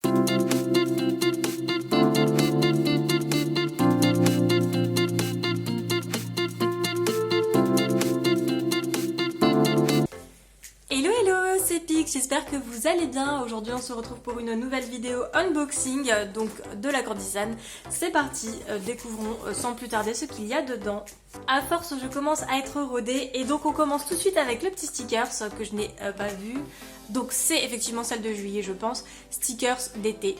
Hello hello, c'est Pix, j'espère que vous allez bien. Aujourd'hui on se retrouve pour une nouvelle vidéo unboxing donc de la Cordisane. C'est parti, découvrons sans plus tarder ce qu'il y a dedans. À force je commence à être rodée et donc on commence tout de suite avec le petit stickers que je n'ai pas vu. Donc c'est effectivement celle de juillet je pense, stickers d'été.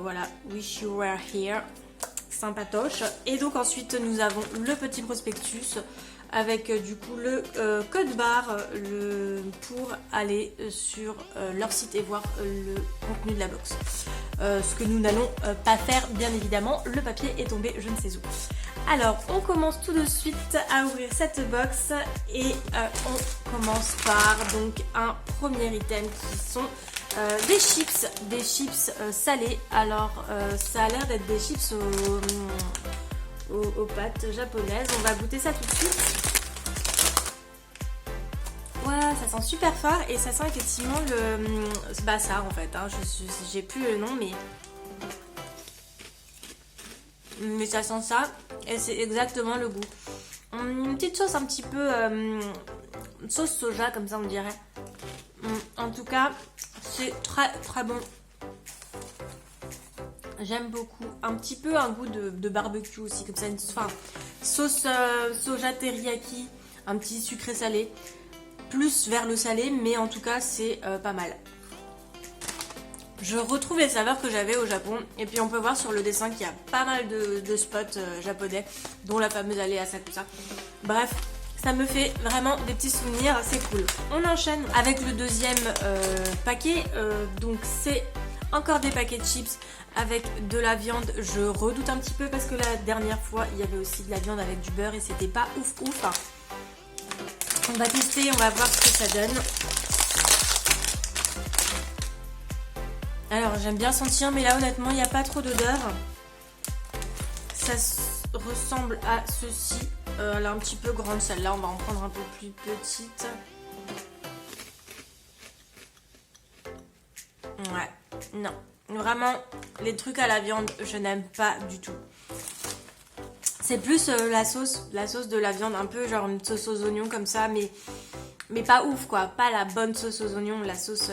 Voilà, wish you were here, sympatoche. Et donc ensuite nous avons le petit prospectus avec du coup le code barre pour aller sur leur site et voir le contenu de la box. Ce que nous n'allons pas faire bien évidemment, le papier est tombé je ne sais où. Alors on commence tout de suite à ouvrir cette box et on commence par donc un premier item qui sont des chips salés. Alors ça a l'air d'être des chips aux pâtes japonaises. On va goûter ça tout de suite. Voilà, ça sent super fort et ça sent effectivement le... Bah ça en fait, hein. J'ai plus le nom mais ça sent ça et c'est exactement le goût. Une petite sauce un petit peu... sauce soja comme ça on dirait. En tout cas, c'est très très bon. J'aime beaucoup. Un petit peu un goût de barbecue aussi, comme ça, enfin, sauce soja teriyaki, un petit sucré salé, plus vers le salé, mais en tout cas c'est pas mal. Je retrouve les saveurs que j'avais au Japon, et puis on peut voir sur le dessin qu'il y a pas mal de spots japonais, dont la fameuse allée Asakusa. Bref, ça me fait vraiment des petits souvenirs, c'est cool. On enchaîne avec le deuxième paquet, donc c'est encore des paquets de chips avec de la viande. Je redoute un petit peu parce que la dernière fois il y avait aussi de la viande avec du beurre et c'était pas ouf. On va tester, on va voir ce que ça donne. Alors j'aime bien sentir, mais là honnêtement il n'y a pas trop d'odeur. Ça ressemble à ceci. Elle est un petit peu grande celle-là, on va en prendre un peu plus petite. Ouais, non. Vraiment, les trucs à la viande, je n'aime pas du tout. C'est plus la sauce de la viande, un peu genre une sauce aux oignons comme ça, mais pas ouf quoi. Pas la bonne sauce aux oignons, la sauce...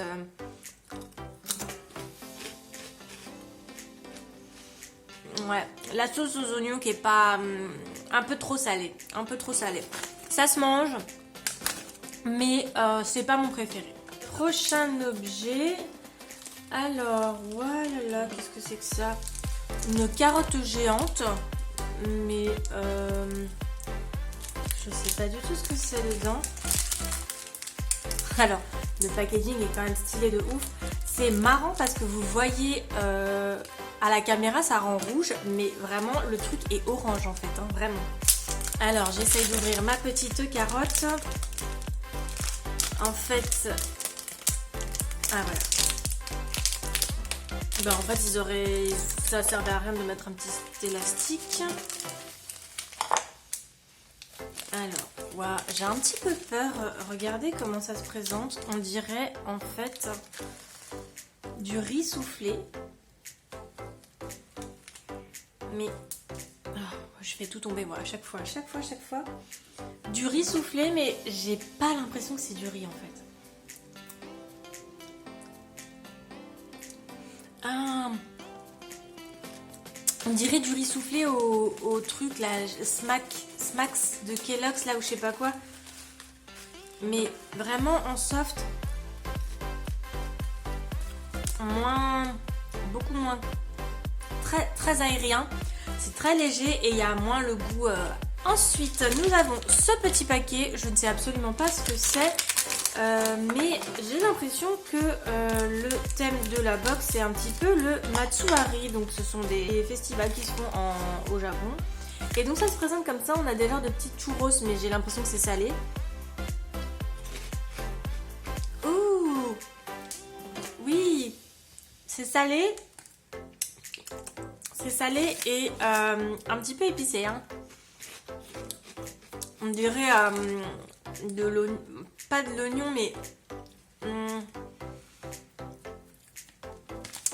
Ouais, la sauce aux oignons qui est pas... un peu trop salée, Ça se mange, mais c'est pas mon préféré. Prochain objet... Alors, voilà, qu'est-ce que c'est que ça? Une carotte géante, mais je sais pas du tout ce que c'est dedans. Alors, le packaging est quand même stylé de ouf. C'est marrant parce que vous voyez à la caméra ça rend rouge, mais vraiment le truc est orange en fait, hein, vraiment. Alors, j'essaye d'ouvrir ma petite carotte. En fait, ah voilà. Ben, en fait, ça servait à rien de mettre un petit élastique. Alors, wow, j'ai un petit peu peur. Regardez comment ça se présente. On dirait en fait du riz soufflé. Mais je fais tout tomber moi à chaque fois. Du riz soufflé, mais j'ai pas l'impression que c'est du riz en fait. Ah, on dirait du riz soufflé au truc là, Smacks de Kellogg's là ou je sais pas quoi. Mais vraiment en soft. Beaucoup moins. Très aérien. C'est très léger et il y a moins le goût. Ensuite, nous avons ce petit paquet. Je ne sais absolument pas ce que c'est. Mais j'ai l'impression que le thème de la box c'est un petit peu le Matsuhari, donc ce sont des festivals qui se font au Japon et donc ça se présente comme ça. On a des genres de petits churros mais j'ai l'impression que c'est salé. Ouh oui, c'est salé et un petit peu épicé, hein. On dirait de l'oignon, pas de l'oignon mais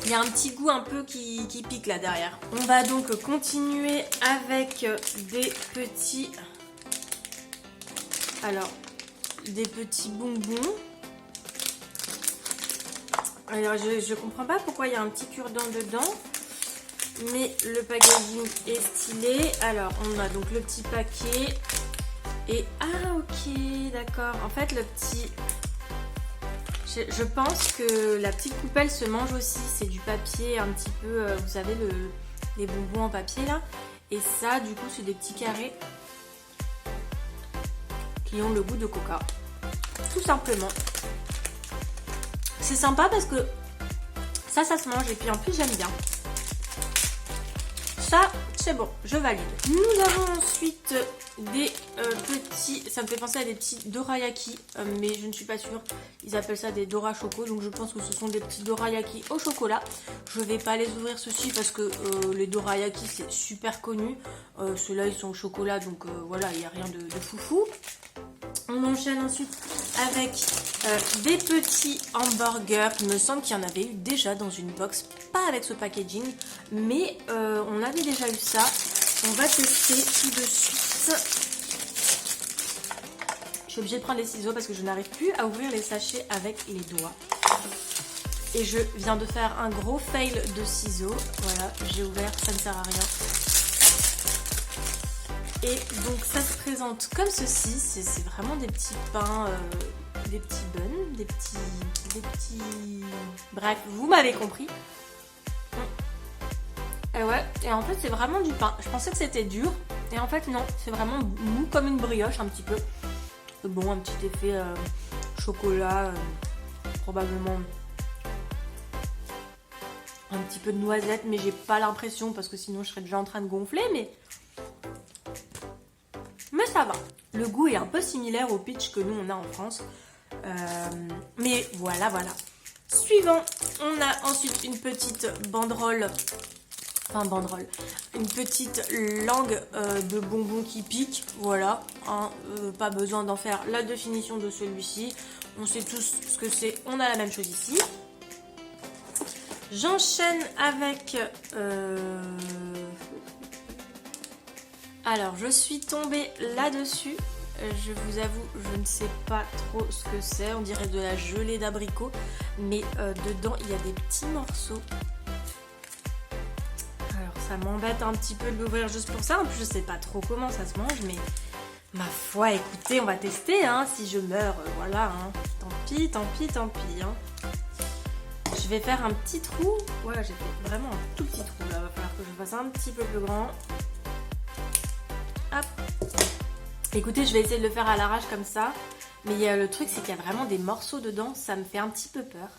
Il y a un petit goût un peu qui pique là derrière. On va donc continuer avec des petits... Alors, des petits bonbons. Alors, je comprends pas pourquoi il y a un petit cure-dent dedans. Mais le packaging est stylé. Alors, on a donc le petit paquet. Et... Ah, ok, d'accord. En fait, le petit... Je pense que la petite poubelle se mange aussi. C'est du papier un petit peu, vous savez, les bonbons en papier là. Et ça, du coup, c'est des petits carrés qui ont le goût de coca. Tout simplement. C'est sympa parce que ça se mange. Et puis en plus, j'aime bien. Ça, c'est bon, je valide. Nous avons ensuite des petits... Ça me fait penser à des petits dorayaki, mais je ne suis pas sûre. Ils appellent ça des Dora Choco, donc je pense que ce sont des petits dorayaki au chocolat. Je ne vais pas les ouvrir ceux-ci parce que les dorayaki, c'est super connu. Ceux-là, ils sont au chocolat, donc voilà, il n'y a rien de foufou. On enchaîne ensuite avec des petits hamburgers. Il me semble qu'il y en avait eu déjà dans une box, pas avec ce packaging, mais on avait déjà eu ça. On va tester tout de suite. Je suis obligée de prendre les ciseaux parce que je n'arrive plus à ouvrir les sachets avec les doigts. Et je viens de faire un gros fail de ciseaux. Voilà, j'ai ouvert, ça ne sert à rien. Et donc ça se présente comme ceci, c'est vraiment des petits pains, des petits buns, des petits... Bref, vous m'avez compris. Et ouais, et en fait c'est vraiment du pain. Je pensais que c'était dur, et en fait non, c'est vraiment mou comme une brioche un petit peu. Bon, un petit effet chocolat, probablement un petit peu de noisette, mais j'ai pas l'impression parce que sinon je serais déjà en train de gonfler, mais ça va. Le goût est un peu similaire au peach que nous on a en France. Mais voilà. Suivant, on a ensuite une petite banderole. Enfin banderole. Une petite langue de bonbons qui pique. Voilà. Hein, pas besoin d'en faire la définition de celui-ci. On sait tous ce que c'est. On a la même chose ici. J'enchaîne avec... Alors, je suis tombée là-dessus. Je vous avoue, je ne sais pas trop ce que c'est. On dirait de la gelée d'abricot. Mais dedans, il y a des petits morceaux. Alors, ça m'embête un petit peu de l'ouvrir juste pour ça. En plus, je ne sais pas trop comment ça se mange. Mais ma foi, écoutez, on va tester. Hein, si je meurs, voilà. Hein. Tant pis. Hein. Je vais faire un petit trou. Voilà, j'ai fait vraiment un tout petit trou. Là, il va falloir que je fasse un petit peu plus grand. Hop. Écoutez, je vais essayer de le faire à l'arrache comme ça. Mais le truc, c'est qu'il y a vraiment des morceaux dedans. Ça me fait un petit peu peur.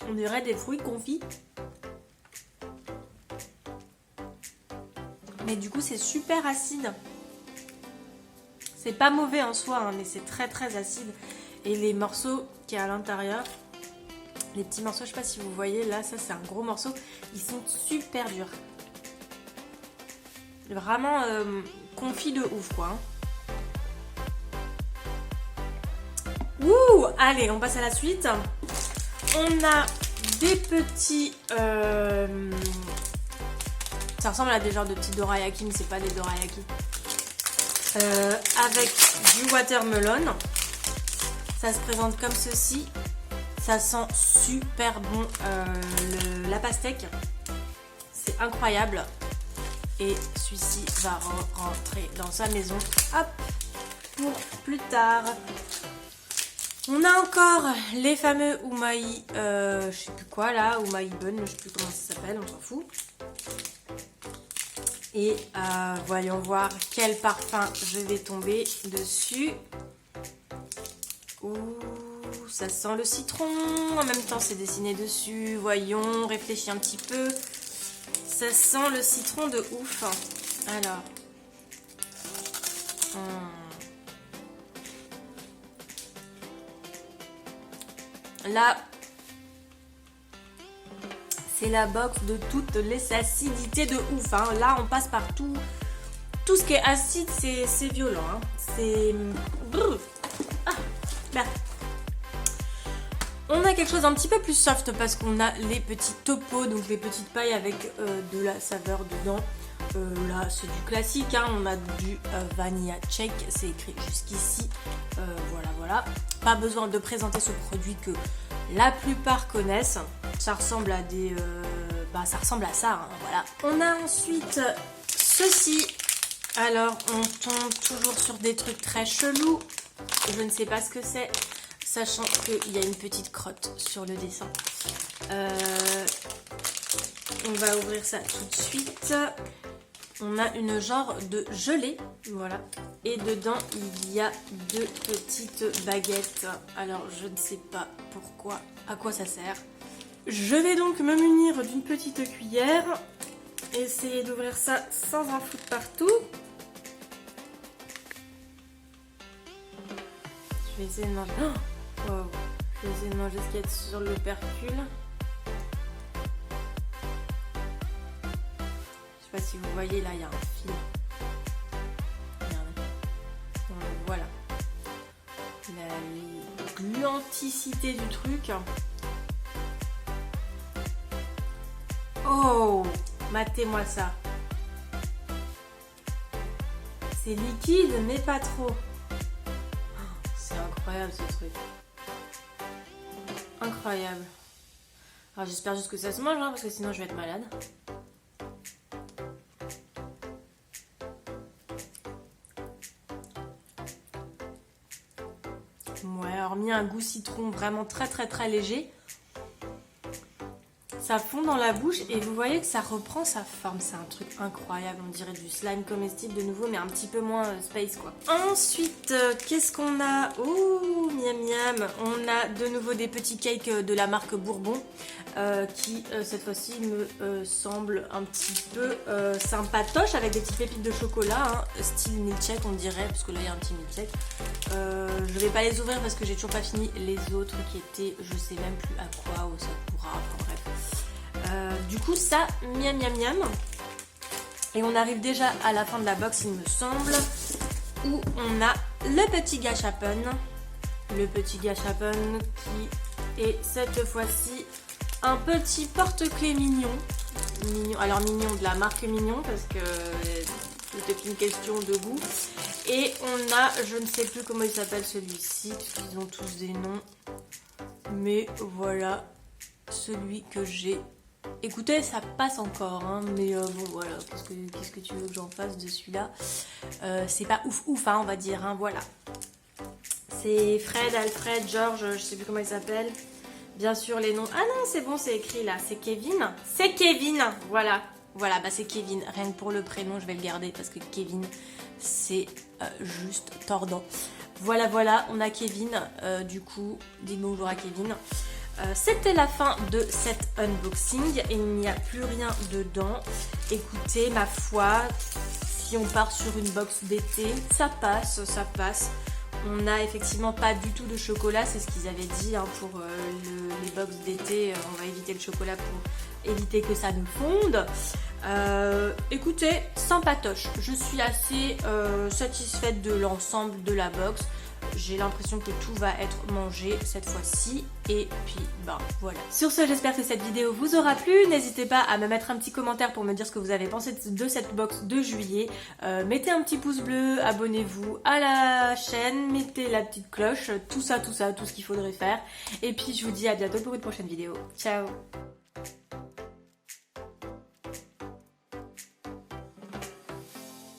On dirait des fruits confits. Mais du coup, c'est super acide. C'est pas mauvais en soi, hein, mais c'est très très acide. Et les morceaux qui est à l'intérieur, les petits morceaux, je sais pas si vous voyez, là, ça c'est un gros morceau. Ils sont super durs. Vraiment confit de ouf, quoi. Ouh, allez, on passe à la suite. On a des petits... Ça ressemble à des genres de petits dorayaki, mais c'est pas des dorayaki. Avec du watermelon. Ça se présente comme ceci. Ça sent super bon la pastèque. C'est incroyable. Et celui-ci va rentrer dans sa maison. Hop, pour plus tard. On a encore les fameux Umai, je sais plus quoi là, Umai Bun, je sais plus comment ça s'appelle, on s'en fout. Et voyons voir quel parfum je vais tomber dessus. Ouh, ça sent le citron. En même temps, c'est dessiné dessus. Voyons, réfléchis un petit peu. Ça sent le citron de ouf. Alors. Là, c'est la box de toutes les acidités de ouf. Hein. Là, on passe par tous tout ce qui est acide, c'est violent. Hein. C'est... Ah, merde. On a quelque chose d'un petit peu plus soft parce qu'on a les petits topos, donc les petites pailles avec de la saveur dedans. Là, c'est du classique, hein. On a du vanilla check, c'est écrit jusqu'ici. Voilà. Pas besoin de présenter ce produit que la plupart connaissent. Ça ressemble à des... ça ressemble à ça, hein, voilà. On a ensuite ceci. Alors, on tombe toujours sur des trucs très chelous. Je ne sais pas ce que c'est. Sachant qu'il y a une petite crotte sur le dessin. On va ouvrir ça tout de suite. On a une genre de gelée, voilà. Et dedans, il y a 2 petites baguettes. Alors, je ne sais pas pourquoi, à quoi ça sert. Je vais donc me munir d'une petite cuillère. Essayer d'ouvrir ça sans en foutre partout. Je vais essayer de manger... Oh wow. Je vais essayer de manger ce qu'il y a sur l'opercule. Je sais pas si vous voyez, là il y a un fil. Regardez. Voilà. La gluanticité du truc. Oh, matez-moi ça. C'est liquide, mais pas trop. C'est incroyable ce truc. Incroyable. Alors j'espère juste que ça se mange, hein, parce que sinon je vais être malade. Ouais, hormis un goût citron vraiment très léger. Ça fond dans la bouche et vous voyez que ça reprend sa forme. C'est un truc incroyable. On dirait du slime comestible de nouveau, mais un petit peu moins space quoi. Ensuite, qu'est-ce qu'on a? Oh, miam miam. On a de nouveau des petits cakes de la marque Bourbon qui, cette fois-ci, me semble un petit peu sympatoche avec des petites pépites de chocolat, hein, style milkshake on dirait, parce que là il y a un petit milkshake. Je vais pas les ouvrir parce que j'ai toujours pas fini les autres qui étaient, je sais même plus à quoi, au sakura, enfin bref. Du coup ça, miam miam miam. Et on arrive déjà à la fin de la box il me semble, où on a le petit gâchapon. Le petit gâchapon qui est cette fois-ci un petit porte-clés mignon. Alors mignon de la marque Mignon parce que c'était une question de goût. Et on a, je ne sais plus comment il s'appelle celui-ci, puisqu'ils ont tous des noms. Mais voilà, celui que j'ai. Écoutez, ça passe encore, hein, mais bon voilà, qu'est-ce que tu veux que j'en fasse de celui-là? C'est pas ouf, hein, on va dire, hein, voilà. C'est Fred, Alfred, George, je sais plus comment il s'appelle. Bien sûr les noms. Ah non, c'est bon, c'est écrit là, c'est Kevin. C'est Kevin, voilà. Voilà, bah c'est Kevin. Rien que pour le prénom, je vais le garder parce que Kevin, c'est juste tordant. Voilà, on a Kevin. Du coup, dites bonjour à Kevin. C'était la fin de cet unboxing. Il n'y a plus rien dedans. Écoutez, ma foi, si on part sur une box d'été, ça passe. On n'a effectivement pas du tout de chocolat, c'est ce qu'ils avaient dit hein, pour les box d'été. On va éviter le chocolat pour éviter que ça nous fonde. Écoutez, sympatoche. Je suis assez satisfaite de l'ensemble de la box. J'ai l'impression que tout va être mangé cette fois-ci. Et puis, voilà. Sur ce, j'espère que cette vidéo vous aura plu. N'hésitez pas à me mettre un petit commentaire pour me dire ce que vous avez pensé de cette box de juillet. Mettez un petit pouce bleu, abonnez-vous à la chaîne, mettez la petite cloche, tout ça, tout ce qu'il faudrait faire. Et puis, je vous dis à bientôt pour une prochaine vidéo. Ciao!